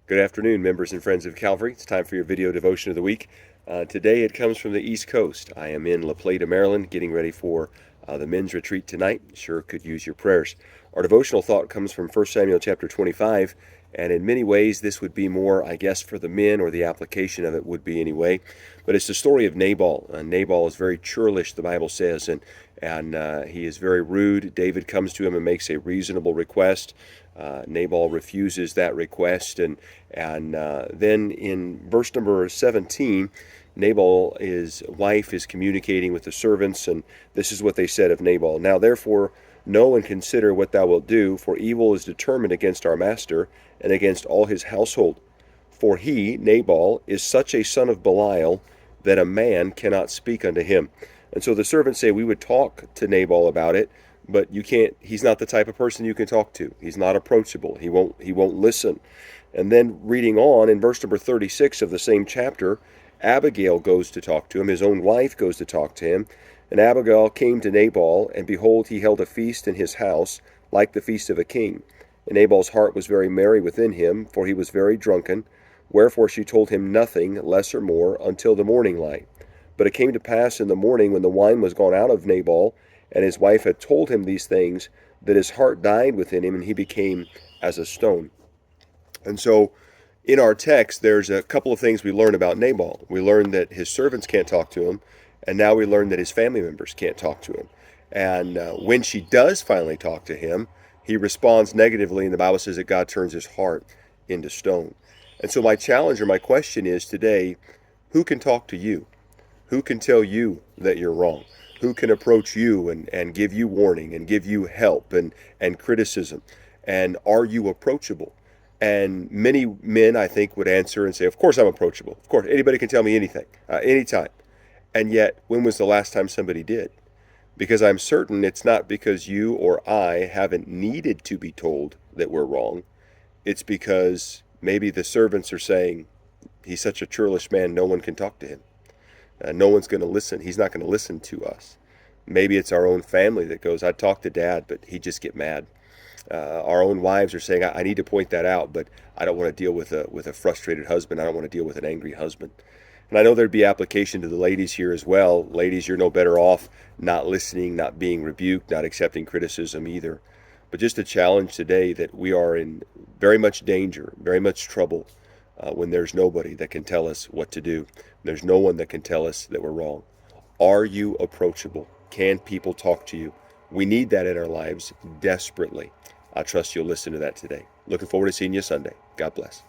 Good afternoon, members and friends of Calvary. It's time for your video devotion of the week. Today it comes from the East Coast. I am in La Plata, Maryland, getting ready for the men's retreat tonight. Sure could use your prayers. Our devotional thought comes from 1 Samuel chapter 25, and in many ways this would be more, I guess, for the men, or the application of it would be anyway. But it's the story of Nabal. Nabal is very churlish, the Bible says, and he is very rude. David comes to him and makes a reasonable request. Nabal refuses that request, and then in verse number 17, Nabal's wife is communicating with the servants, and this is what they said of Nabal. Now therefore know and consider what thou wilt do, for evil is determined against our master and against all his household. For he, Nabal, is such a son of Belial that a man cannot speak unto him. And so the servants say, we would talk to Nabal about it, but you can't. He's not the type of person you can talk to. He's not approachable. He won't listen. And then reading on in verse number 36 of the same chapter, Abigail goes to talk to him. His own wife goes to talk to him. And Abigail came to Nabal, and behold, he held a feast in his house, like the feast of a king. And Nabal's heart was very merry within him, for he was very drunken. Wherefore she told him nothing, less or more, until the morning light. But it came to pass in the morning, when the wine was gone out of Nabal, and his wife had told him these things, that his heart died within him, and he became as a stone. And so in our text, there's a couple of things we learn about Nabal. We learn that his servants can't talk to him, and now we learn that his family members can't talk to him. And when she does finally talk to him, he responds negatively, and the Bible says that God turns his heart into stone. And so my challenge, or my question is today, who can talk to you? Who can tell you that you're wrong? Who can approach you and give you warning and give you help and criticism? And are you approachable? And many men, I think, would answer and say, of course I'm approachable. Of course, anybody can tell me anything, anytime. And yet, when was the last time somebody did? Because I'm certain it's not because you or I haven't needed to be told that we're wrong. It's because maybe the servants are saying, he's such a churlish man, no one can talk to him. No one's going to listen. He's not going to listen to us. Maybe it's our own family that goes, I'd talk to Dad, but he'd just get mad. Our own wives are saying, I need to point that out, but I don't want to deal with a frustrated husband. I don't want to deal with an angry husband. And I know there'd be application to the ladies here as well. Ladies, you're no better off not listening, not being rebuked, not accepting criticism either. But just a challenge today that we are in very much danger, very much trouble, when there's nobody that can tell us what to do. There's no one that can tell us that we're wrong. Are you approachable? Can people talk to you? We need that in our lives desperately. I trust you'll listen to that today. Looking forward to seeing you Sunday. God bless.